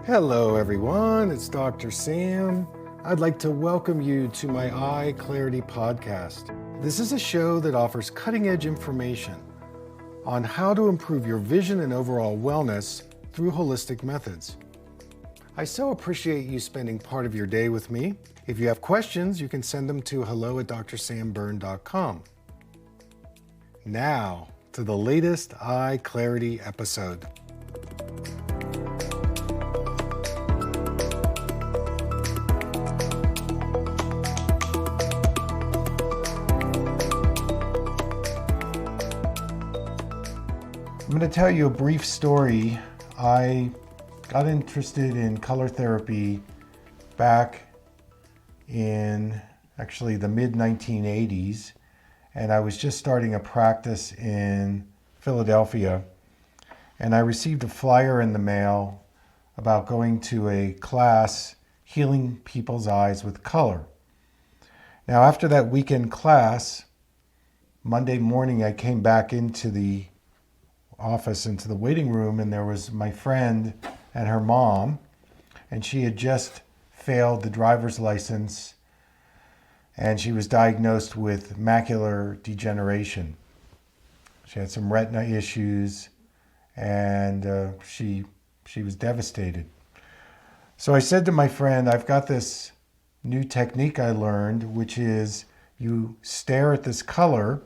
Hello everyone, it's Dr. Sam. I'd like to welcome you to my EyeClarity Podcast. This is a show that offers cutting-edge information on how to improve your vision and overall wellness through holistic methods. I so appreciate you spending part of your day with me. If you have questions, you can send them to hello@drsambyrne.com. Now, to the latest EyeClarity episode. I'm going to tell you a brief story. I got interested in color therapy back in actually the mid-1980s, and I was just starting a practice in Philadelphia, and I received a flyer in the mail about going to a class healing people's eyes with color. Now, after that weekend class, Monday morning I came back into the office, into the waiting room, and there was my friend and her mom, and she had just failed the driver's license and she was diagnosed with macular degeneration. She had some retina issues and she was devastated. So I said to my friend, I've got this new technique I learned, which is you stare at this color.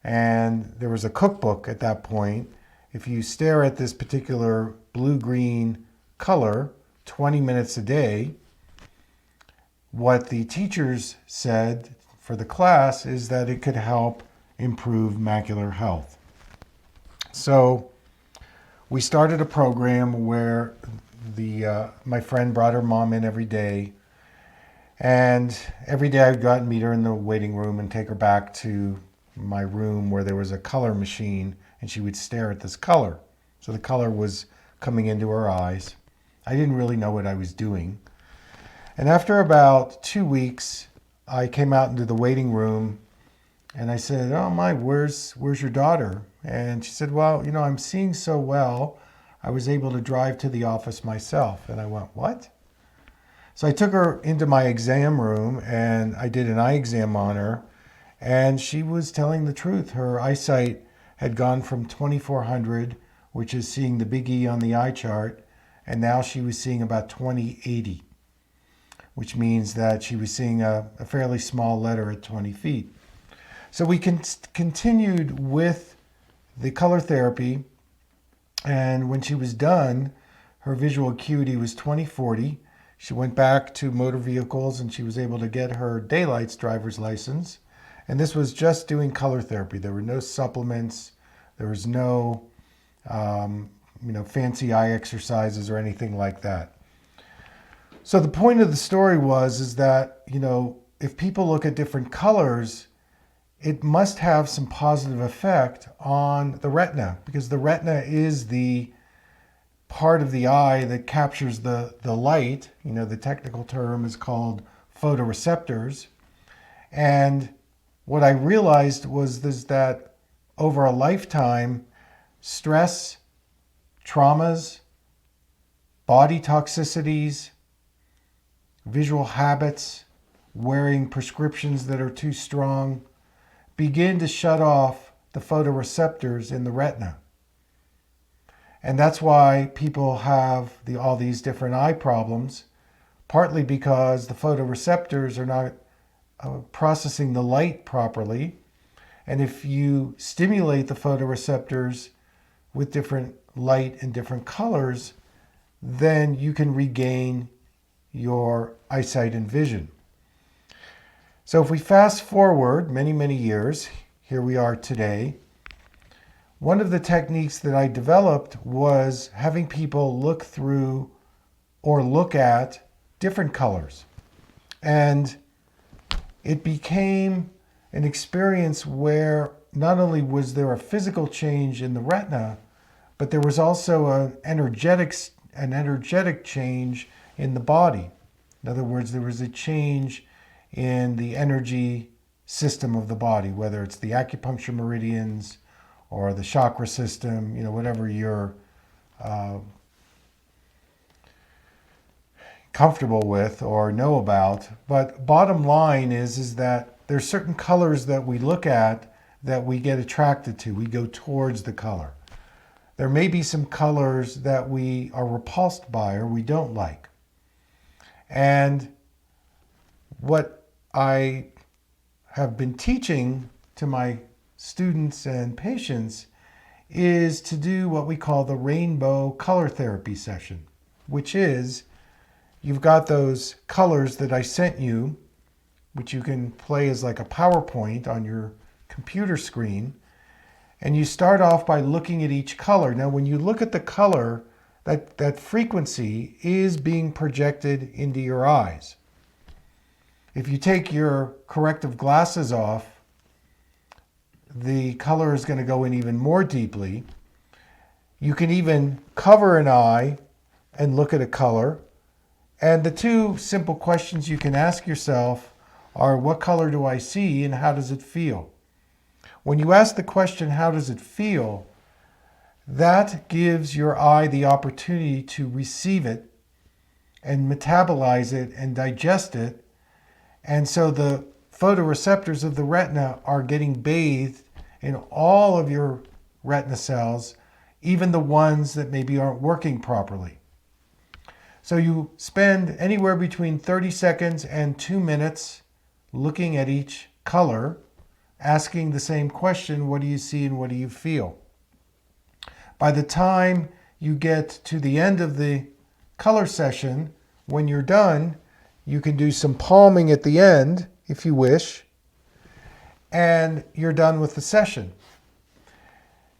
And there was a cookbook at that point. If you stare at this particular blue-green color 20 minutes a day, what the teachers said for the class is that it could help improve macular health. So we started a program where my friend brought her mom in every day. And every day I'd go out and meet her in the waiting room and take her back to my room where there was a color machine, and she would stare at this color. So the color was coming into her eyes. I didn't really know what I was doing. And after about 2 weeks, I came out into the waiting room and I said, "Oh my, where's your daughter?" And she said, "Well, I'm seeing so well, I was able to drive to the office myself." And I went, "What?" So I took her into my exam room and I did an eye exam on her. And she was telling the truth. Her eyesight had gone from 2400, which is seeing the big E on the eye chart, and now she was seeing about 2080, which means that she was seeing a fairly small letter at 20 feet. So we continued with the color therapy, and when she was done, her visual acuity was 20/40. She went back to motor vehicles and she was able to get her daylight's driver's license. And this was just doing color therapy. There were no supplements. There was no, fancy eye exercises or anything like that. So the point of the story is that, if people look at different colors, it must have some positive effect on the retina, because the retina is the part of the eye that captures the light. The technical term is called photoreceptors. And what I realized was that over a lifetime, stress, traumas, body toxicities, visual habits, wearing prescriptions that are too strong, begin to shut off the photoreceptors in the retina. And that's why people have all these different eye problems, partly because the photoreceptors are not processing the light properly. And if you stimulate the photoreceptors with different light and different colors, then you can regain your eyesight and vision. So if we fast forward many, many years, here we are today. One of the techniques that I developed was having people look through or look at different colors. And it became an experience where not only was there a physical change in the retina, but there was also an energetic change in the body. In other words, there was a change in the energy system of the body, whether it's the acupuncture meridians or the chakra system, whatever your comfortable with or know about. But bottom line is that there's certain colors that we look at that we get attracted to. We go towards the color. There may be some colors that we are repulsed by or we don't like. And what I have been teaching to my students and patients is to do what we call the rainbow color therapy session, which is you've got those colors that I sent you, which you can play as like a PowerPoint on your computer screen. And you start off by looking at each color. Now, when you look at the color, that frequency is being projected into your eyes. If you take your corrective glasses off, the color is going to go in even more deeply. You can even cover an eye and look at a color. And the two simple questions you can ask yourself are, what color do I see and how does it feel? When you ask the question, how does it feel, that gives your eye the opportunity to receive it and metabolize it and digest it. And so the photoreceptors of the retina are getting bathed in all of your retina cells, even the ones that maybe aren't working properly. So you spend anywhere between 30 seconds and 2 minutes looking at each color, asking the same question, what do you see and what do you feel? By the time you get to the end of the color session, when you're done, you can do some palming at the end, if you wish, and you're done with the session.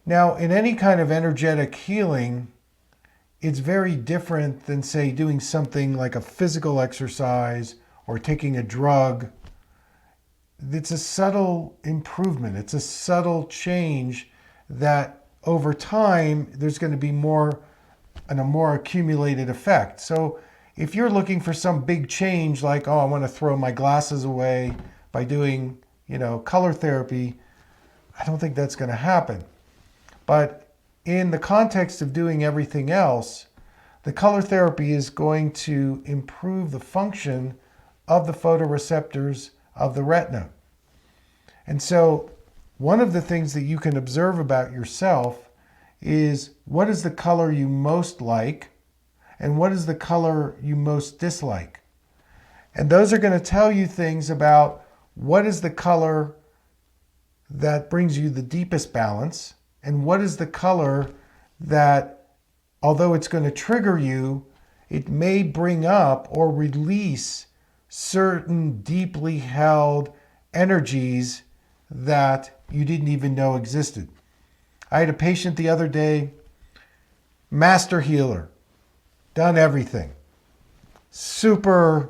Now, in any kind of energetic healing, it's very different than, say, doing something like a physical exercise or taking a drug. It's a subtle improvement. It's a subtle change that over time, there's going to be more and a more accumulated effect. So if you're looking for some big change, like, oh, I want to throw my glasses away by doing, color therapy, I don't think that's going to happen. But in the context of doing everything else, the color therapy is going to improve the function of the photoreceptors of the retina. And so one of the things that you can observe about yourself is, what is the color you most like and what is the color you most dislike? And those are going to tell you things about what is the color that brings you the deepest balance and what is the color that, although it's going to trigger you, it may bring up or release certain deeply held energies that you didn't even know existed. I had a patient the other day, master healer, done everything. Super,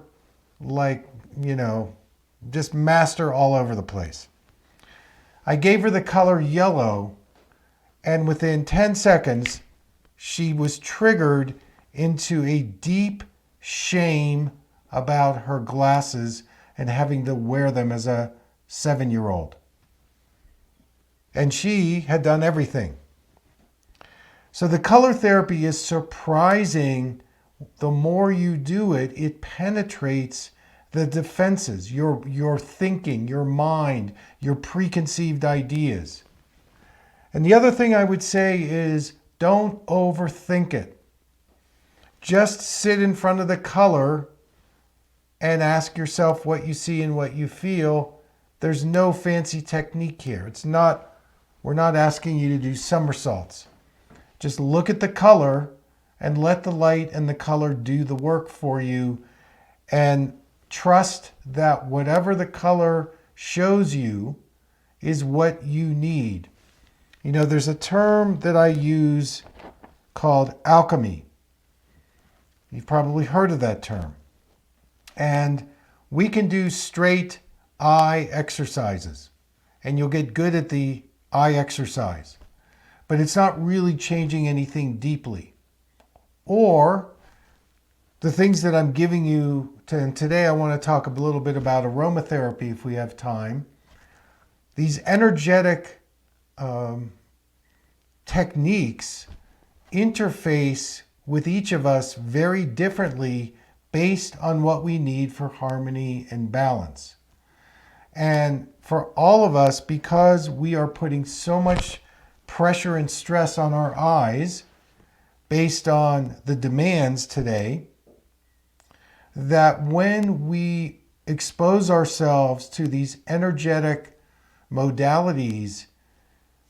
just master all over the place. I gave her the color yellow, and within 10 seconds, she was triggered into a deep shame about her glasses and having to wear them as a 7-year-old. And she had done everything. So the color therapy is surprising. The more you do it, it penetrates the defenses, your thinking, your mind, your preconceived ideas. And the other thing I would say is, don't overthink it. Just sit in front of the color and ask yourself what you see and what you feel. There's no fancy technique here. We're not asking you to do somersaults. Just look at the color and let the light and the color do the work for you, and trust that whatever the color shows you is what you need. There's a term that I use called alchemy. You've probably heard of that term. And we can do straight eye exercises, and you'll get good at the eye exercise. But it's not really changing anything deeply. Or the things that I'm giving you, and today I want to talk a little bit about aromatherapy if we have time. These energetic techniques interface with each of us very differently based on what we need for harmony and balance. And for all of us, because we are putting so much pressure and stress on our eyes based on the demands today, that when we expose ourselves to these energetic modalities,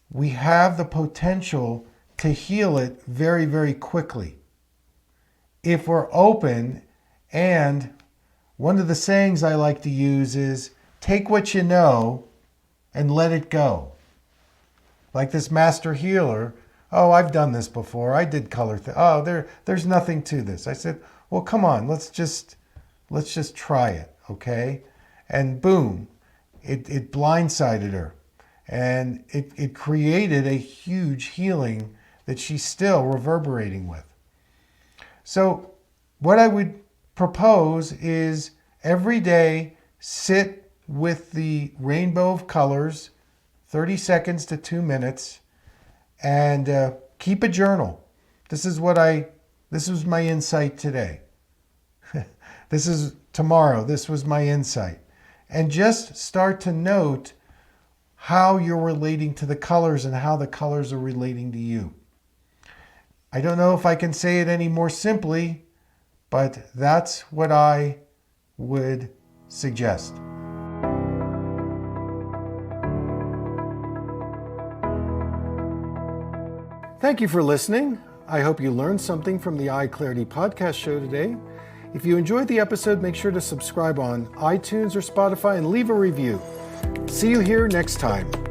we have the potential to heal it very, very quickly. If we're open, and one of the sayings I like to use is, take what you know and let it go. Like this master healer, oh, I've done this before. I did color. There's nothing to this. I said, well, come on, let's just try it, okay? And boom, it blindsided her. And it created a huge healing that she's still reverberating with. So what I would propose is every day sit with the rainbow of colors, 30 seconds to 2 minutes, and keep a journal. This was my insight today. This is tomorrow. This was my insight. And just start to note how you're relating to the colors and how the colors are relating to you. I don't know if I can say it any more simply, but that's what I would suggest. Thank you for listening. I hope you learned something from the EyeClarity Podcast show today. If you enjoyed the episode, make sure to subscribe on iTunes or Spotify and leave a review. See you here next time.